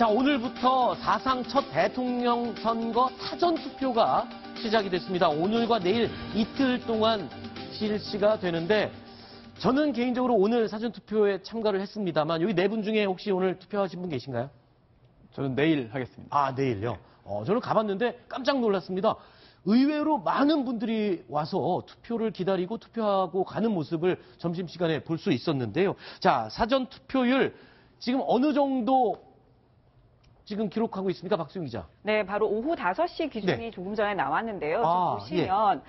자, 오늘부터 사상 첫 대통령 선거 사전투표가 시작이 됐습니다. 오늘과 내일 이틀 동안 실시가 되는데 저는 개인적으로 오늘 사전투표에 참가를 했습니다만 여기 네 분 중에 혹시 오늘 투표하신 분 계신가요? 저는 내일 하겠습니다. 아, 내일요? 저는 가봤는데 깜짝 놀랐습니다. 의외로 많은 분들이 와서 투표를 기다리고 투표하고 가는 모습을 점심시간에 볼 수 있었는데요. 자, 사전투표율 지금 어느 정도 지금 기록하고 있습니까? 박수영 기자. 네, 바로 오후 5시 기준이 네. 조금 전에 나왔는데요. 지금 보시면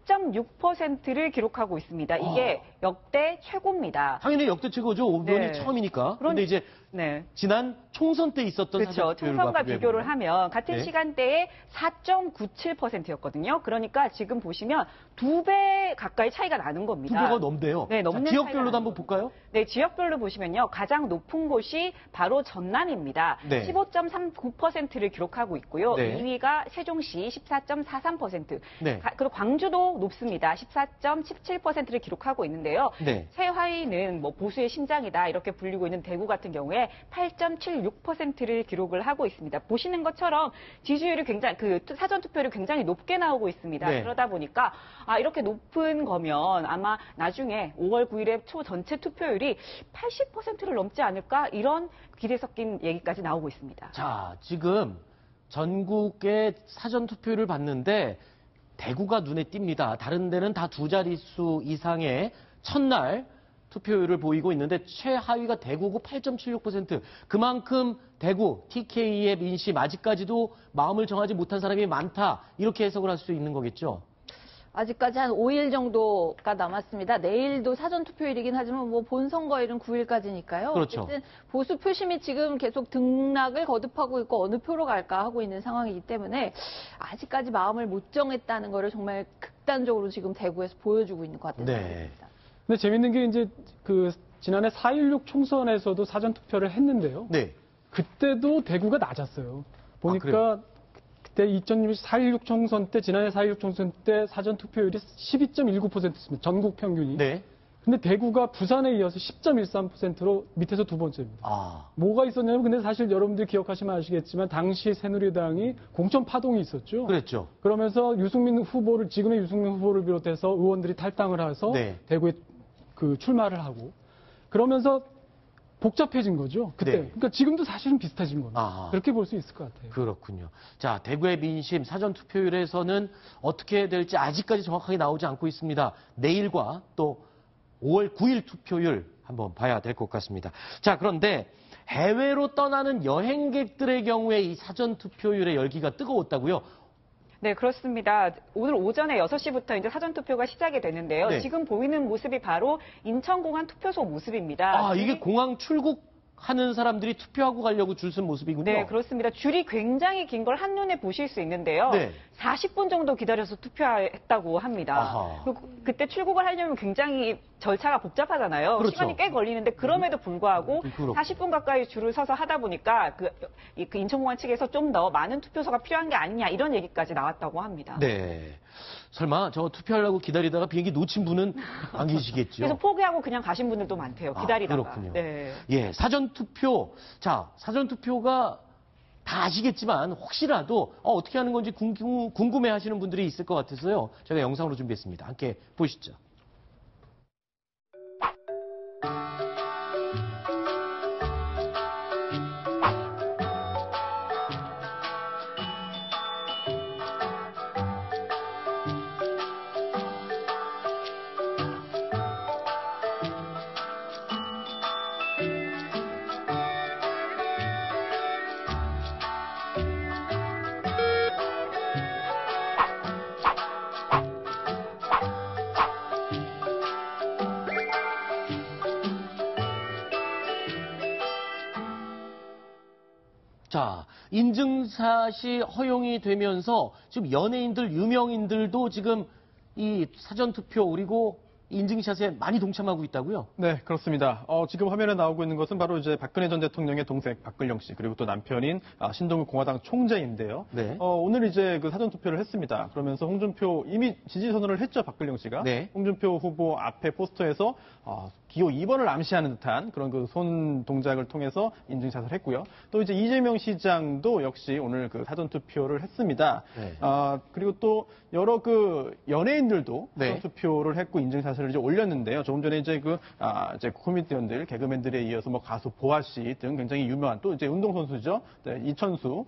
10.6%를 기록하고 있습니다. 이게 역대 최고입니다. 당연히 역대 최고죠. 이번이 네. 처음이니까. 그런데 이제 네. 지난 총선 때 있었던 그렇죠. 사전투표율과 총선과 비교를 하면 같은 네. 시간대에 4.97%였거든요. 그러니까 지금 보시면 2배 가까이 차이가 나는 겁니다. 2배가 넘대요. 네, 넘는 자, 지역별로도 차이가 한번 볼까요? 네, 지역별로 보시면요. 가장 높은 곳이 바로 전남입니다. 네. 15.39%를 기록하고 있고요. 네. 2위가 세종시 14.43%. 네. 그리고 광주도 높습니다. 14.17%를 기록하고 있는데요. 네. 최하위는 뭐 보수의 심장이다 이렇게 불리고 있는 대구 같은 경우에 8.76%를 기록을 하고 있습니다. 보시는 것처럼 지지율이 굉장히 사전 투표율이 굉장히 높게 나오고 있습니다. 네. 그러다 보니까 이렇게 높은 거면 아마 나중에 5월 9일에 초 전체 투표율이 80%를 넘지 않을까 이런 기대 섞인 얘기까지 나오고 있습니다. 자, 지금 전국의 사전투표율을 봤는데 대구가 눈에 띕니다. 다른 데는 다 두 자릿수 이상의 첫날 투표율을 보이고 있는데 최하위가 대구고 8.76%. 그만큼 대구, TK의 민심 아직까지도 마음을 정하지 못한 사람이 많다. 이렇게 해석을 할 수 있는 거겠죠. 아직까지 한 5일 정도가 남았습니다. 내일도 사전투표일이긴 하지만 뭐 본선거일은 9일까지니까요. 그렇죠. 어쨌든 보수 표심이 지금 계속 등락을 거듭하고 있고 어느 표로 갈까 하고 있는 상황이기 때문에 아직까지 마음을 못 정했다는 거를 정말 극단적으로 지금 대구에서 보여주고 있는 것 같다는 생각이 듭니다. 근데 재밌는 게 이제 지난해 4.16 총선에서도 사전투표를 했는데요. 네. 그때도 대구가 낮았어요. 보니까 그래요? 그때 4.16 총선 때, 지난해 4.16 총선 때 사전투표율이 12.19%였습니다. 전국 평균이. 네. 근데 대구가 부산에 이어서 10.13%로 밑에서 두 번째입니다. 뭐가 있었냐면 근데 사실 여러분들이 기억하시면 아시겠지만 당시 새누리당이 공천 파동이 있었죠. 그랬죠. 그러면서 지금의 유승민 후보를 비롯해서 의원들이 탈당을 해서 네. 대구에 출마를 하고 그러면서 복잡해진 거죠. 그때. 네. 그러니까 지금도 사실은 비슷해진 겁니다. 그렇게 볼 수 있을 것 같아요. 그렇군요. 자, 대구의 민심 사전투표율에서는 어떻게 될지 아직까지 정확하게 나오지 않고 있습니다. 내일과 또 5월 9일 투표율 한번 봐야 될 것 같습니다. 자, 그런데 해외로 떠나는 여행객들의 경우에 이 사전투표율의 열기가 뜨거웠다고요? 네, 그렇습니다. 오늘 오전에 6시부터 이제 사전투표가 시작이 되는데요. 네. 지금 보이는 모습이 바로 인천공항 투표소 모습입니다. 이게 공항 출국하는 사람들이 투표하고 가려고 줄 쓴 모습이군요. 네, 그렇습니다. 줄이 굉장히 긴 걸 한눈에 보실 수 있는데요. 네. 40분 정도 기다려서 투표했다고 합니다. 그리고 그때 출국을 하려면 굉장히 절차가 복잡하잖아요. 그렇죠. 시간이 꽤 걸리는데 그럼에도 불구하고 그렇군요. 40분 가까이 줄을 서서 하다 보니까 그 인천공항 측에서 좀 더 많은 투표소가 필요한 게 아니냐 이런 얘기까지 나왔다고 합니다. 네. 설마 저 투표하려고 기다리다가 비행기 놓친 분은 안 계시겠죠? 그래서 포기하고 그냥 가신 분들도 많대요. 기다리다가. 그렇군요. 네. 예, 사전투표. 자, 사전투표가 다 아시겠지만 혹시라도 어떻게 하는 건지 궁금해 하시는 분들이 있을 것 같아서요. 제가 영상으로 준비했습니다. 함께 보시죠. 자, 인증샷이 허용이 되면서 지금 연예인들, 유명인들도 지금 이 사전투표 그리고 인증샷에 많이 동참하고 있다고요? 네, 그렇습니다. 지금 화면에 나오고 있는 것은 바로 이제 박근혜 전 대통령의 동생 박근영 씨, 그리고 또 남편인 신동국 공화당 총재인데요. 네. 오늘 이제 그 사전투표를 했습니다. 그러면서 홍준표, 이미 지지선언을 했죠, 박근영 씨가. 네. 홍준표 후보 앞에 포스터에서 기호 2번을 암시하는 듯한 그런 그 손 동작을 통해서 인증샷을 했고요. 또 이제 이재명 시장도 역시 오늘 그 사전투표를 했습니다. 네. 그리고 또 여러 그 연예인들도 네. 사전투표를 했고 인증샷을 이제 올렸는데요. 조금 전에 이제 이제 코미디언들, 개그맨들에 이어서 뭐 가수 보아 씨 등 굉장히 유명한 또 이제 운동선수죠. 네, 이천수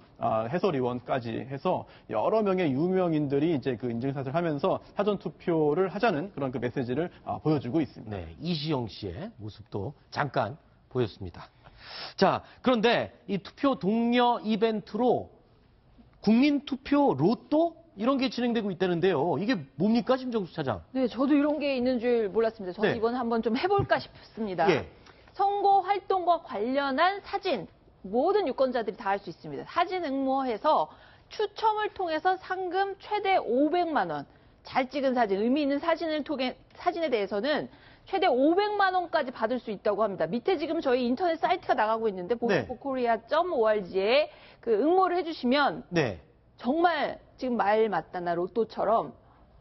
해설위원까지 해서 여러 명의 유명인들이 이제 그 인증샷을 하면서 사전투표를 하자는 그런 그 메시지를 보여주고 있습니다. 네, 이시영 씨의 모습도 잠깐 보였습니다. 자, 그런데 이 투표 독려 이벤트로 국민투표 로또 이런 게 진행되고 있다는데요. 이게 뭡니까, 심정수 차장? 네, 저도 이런 게 있는 줄 몰랐습니다. 저는 네. 이번에 한번 좀 해볼까 싶습니다. 예. 선거 활동과 관련한 사진, 모든 유권자들이 다 할 수 있습니다. 사진 응모해서 추첨을 통해서 상금 최대 500만 원, 잘 찍은 사진, 의미 있는 사진에 대해서는 최대 500만 원까지 받을 수 있다고 합니다. 밑에 지금 저희 인터넷 사이트가 나가고 있는데 보스코리아.org에 그 응모를 해주시면 네. 정말 지금 말 맞다나 로또처럼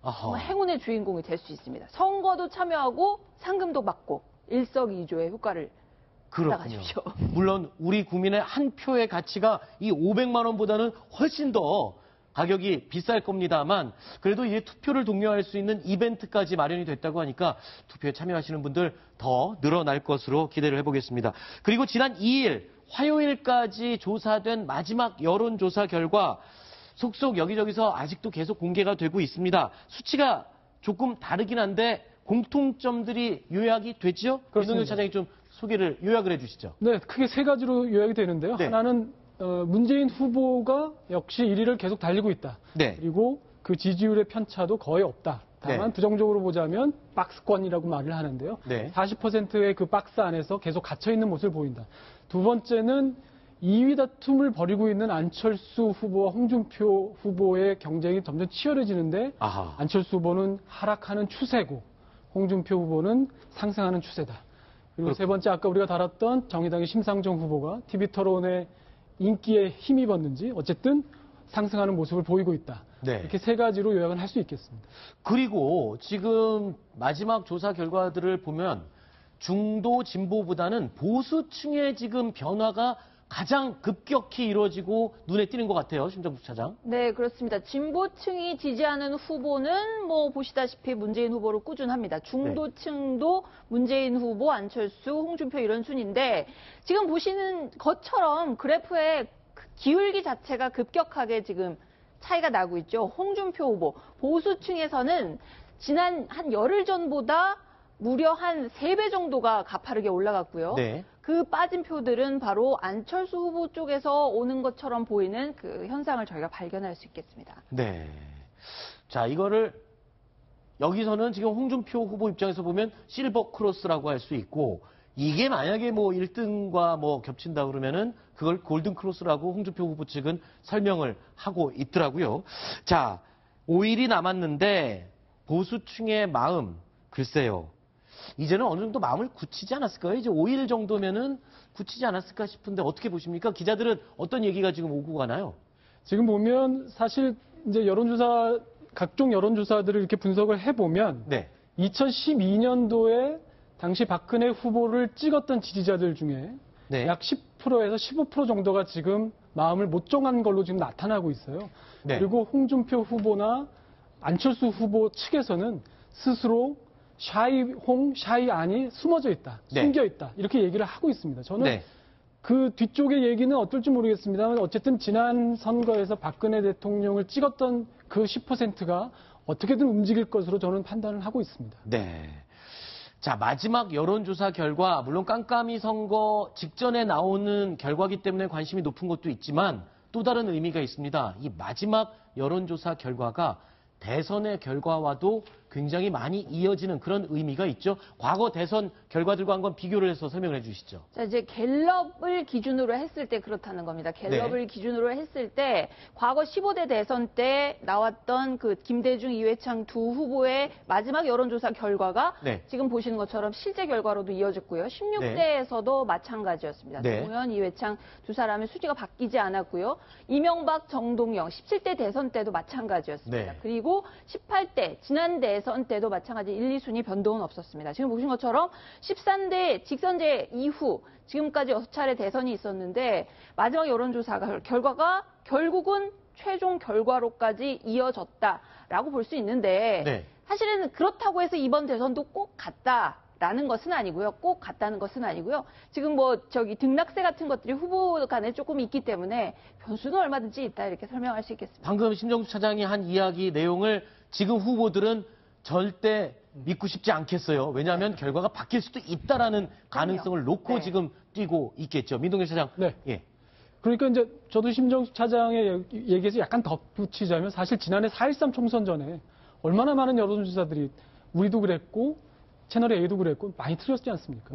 아하. 정말 행운의 주인공이 될 수 있습니다. 선거도 참여하고 상금도 받고 일석이조의 효과를 그렇군요. 받아가십시오. 물론 우리 국민의 한 표의 가치가 이 500만 원보다는 훨씬 더 가격이 비쌀 겁니다만 그래도 이제 투표를 독려할 수 있는 이벤트까지 마련이 됐다고 하니까 투표에 참여하시는 분들 더 늘어날 것으로 기대를 해보겠습니다. 그리고 지난 2일 화요일까지 조사된 마지막 여론조사 결과 속속 여기저기서 아직도 계속 공개가 되고 있습니다. 수치가 조금 다르긴 한데 공통점들이 요약이 되죠? 이동혁 차장이 좀 소개를 요약을 해주시죠. 네, 크게 세 가지로 요약이 되는데요. 네. 하나는 문재인 후보가 역시 1위를 계속 달리고 있다. 네. 그리고 그 지지율의 편차도 거의 없다. 다만 네. 부정적으로 보자면 박스권이라고 말을 하는데요. 네. 40%의 그 박스 안에서 계속 갇혀 있는 모습을 보인다. 두 번째는 2위 다툼을 벌이고 있는 안철수 후보와 홍준표 후보의 경쟁이 점점 치열해지는데 아하. 안철수 후보는 하락하는 추세고 홍준표 후보는 상승하는 추세다. 그리고 세 번째 아까 우리가 다뤘던 정의당의 심상정 후보가 TV 토론의 인기에 힘입었는지 어쨌든 상승하는 모습을 보이고 있다. 네. 이렇게 세 가지로 요약을 할 수 있겠습니다. 그리고 지금 마지막 조사 결과들을 보면 중도 진보보다는 보수층의 지금 변화가 가장 급격히 이루어지고 눈에 띄는 것 같아요. 심정수 차장. 네, 그렇습니다. 진보층이 지지하는 후보는 뭐 보시다시피 문재인 후보로 꾸준합니다. 중도층도 문재인 후보, 안철수, 홍준표 이런 순인데 지금 보시는 것처럼 그래프의 기울기 자체가 급격하게 지금 차이가 나고 있죠. 홍준표 후보, 보수층에서는 지난 한 열흘 전보다 무려 한 3배 정도가 가파르게 올라갔고요. 네. 그 빠진 표들은 바로 안철수 후보 쪽에서 오는 것처럼 보이는 그 현상을 저희가 발견할 수 있겠습니다. 네. 자, 이거를 여기서는 지금 홍준표 후보 입장에서 보면 실버 크로스라고 할 수 있고 이게 만약에 뭐 1등과 뭐 겹친다 그러면은 그걸 골든 크로스라고 홍준표 후보 측은 설명을 하고 있더라고요. 자, 5일이 남았는데 보수층의 마음 글쎄요. 이제는 어느 정도 마음을 굳히지 않았을까요? 이제 5일 정도면은 굳히지 않았을까 싶은데 어떻게 보십니까? 기자들은 어떤 얘기가 지금 오고 가나요? 지금 보면 사실 이제 여론조사 각종 여론조사들을 이렇게 분석을 해보면 네. 2012년도에 당시 박근혜 후보를 찍었던 지지자들 중에 네. 약 10%에서 15% 정도가 지금 마음을 못 정한 걸로 지금 나타나고 있어요. 네. 그리고 홍준표 후보나 안철수 후보 측에서는 스스로 샤이 안이 숨어져 있다, 네. 숨겨 있다 이렇게 얘기를 하고 있습니다. 저는 네. 그 뒤쪽의 얘기는 어떨지 모르겠습니다만 어쨌든 지난 선거에서 박근혜 대통령을 찍었던 그 10%가 어떻게든 움직일 것으로 저는 판단을 하고 있습니다. 네. 자, 마지막 여론조사 결과, 물론 깜깜이 선거 직전에 나오는 결과기 때문에 관심이 높은 것도 있지만 또 다른 의미가 있습니다. 이 마지막 여론조사 결과가 대선의 결과와도 굉장히 많이 이어지는 그런 의미가 있죠. 과거 대선 결과들과 한번 비교를 해서 설명을 해주시죠. 자, 이제 갤럽을 기준으로 했을 때 그렇다는 겁니다. 갤럽을 기준으로 했을 때 과거 15대 대선 때 나왔던 그 김대중, 이회창 두 후보의 마지막 여론조사 결과가 지금 보시는 것처럼 실제 결과로도 이어졌고요. 16대에서도 마찬가지였습니다. 노무현, 이회창 두 사람의 수지가 바뀌지 않았고요. 이명박, 정동영 17대 대선 때도 마찬가지였습니다. 그리고 18대 지난 대선 때도 마찬가지 1, 2순위 변동은 없었습니다. 지금 보신 것처럼 13대 직선제 이후 지금까지 6차례 대선이 있었는데 마지막 여론조사 결과가 결국은 최종 결과로까지 이어졌다라고 볼 수 있는데 사실은 그렇다고 해서 이번 대선도 꼭 같다라는 것은 아니고요. 꼭 같다는 것은 아니고요. 지금 등락세 같은 것들이 후보 간에 조금 있기 때문에 변수는 얼마든지 있다 이렇게 설명할 수 있겠습니다. 방금 심정수 차장이 한 이야기 내용을 지금 후보들은 절대 믿고 싶지 않겠어요. 왜냐하면 결과가 바뀔 수도 있다라는 가능성을 놓고 지금 뛰고 있겠죠. 민동길 차장. 예. 그러니까 이제 저도 심정수 차장의 얘기에서 약간 덧붙이자면 사실 지난해 4.13 총선 전에 얼마나 많은 여론조사들이 우리도 그랬고 채널 A도 그랬고 많이 틀렸지 않습니까?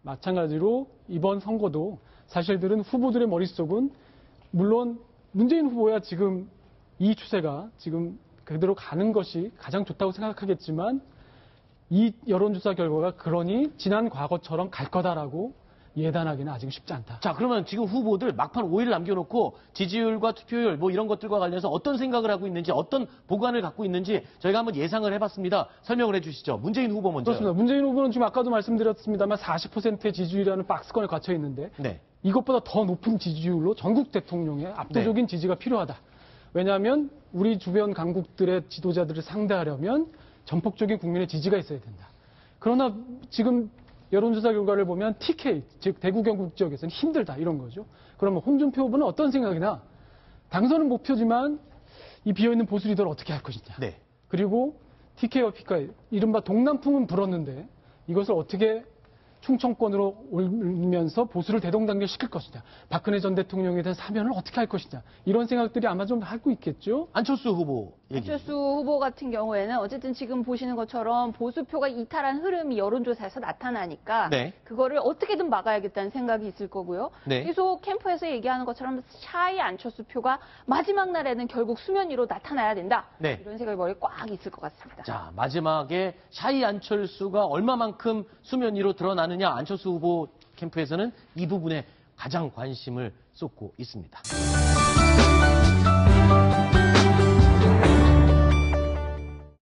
마찬가지로 이번 선거도 사실들은 후보들의 머릿속은 물론 문재인 후보야 지금 이 추세가 지금 그대로 가는 것이 가장 좋다고 생각하겠지만 이 여론조사 결과가 그러니 지난 과거처럼 갈 거다라고 예단하기는 아직 쉽지 않다. 자, 그러면 지금 후보들 막판 5일 남겨놓고 지지율과 투표율 뭐 이런 것들과 관련해서 어떤 생각을 하고 있는지 어떤 보관을 갖고 있는지 저희가 한번 예상을 해봤습니다. 설명을 해주시죠. 문재인 후보 먼저. 그렇습니다. 문재인 후보는 지금 아까도 말씀드렸습니다만 40%의 지지율이라는 박스권에 갇혀 있는데 이것보다 더 높은 지지율로 전국 대통령의 압도적인 지지가 필요하다. 왜냐하면 우리 주변 강국들의 지도자들을 상대하려면 전폭적인 국민의 지지가 있어야 된다. 그러나 지금 여론조사 결과를 보면 TK, 즉 대구 경북 지역에서는 힘들다 이런 거죠. 그러면 홍준표 후보는 어떤 생각이나 당선은 목표지만 이 비어있는 보수 리더를 어떻게 할 것이냐. 그리고 TK와 PK, 이른바 동남풍은 불었는데 이것을 어떻게 충청권으로 올리면서 보수를 대동단결시킬 것이냐. 박근혜 전 대통령에 대한 사면을 어떻게 할 것이냐. 이런 생각들이 아마 좀 하고 있겠죠. 안철수 후보 얘기. 안철수 후보 같은 경우에는 어쨌든 지금 보시는 것처럼 보수표가 이탈한 흐름이 여론조사에서 나타나니까 그거를 어떻게든 막아야겠다는 생각이 있을 거고요. 계속 캠프에서 얘기하는 것처럼 샤이 안철수 표가 마지막 날에는 결국 수면 위로 나타나야 된다. 이런 생각이 머리에 꽉 있을 것 같습니다. 자, 마지막에 샤이 안철수가 얼마만큼 수면 위로 드러나느냐 안철수 후보 캠프에서는 이 부분에 가장 관심을 쏟고 있습니다.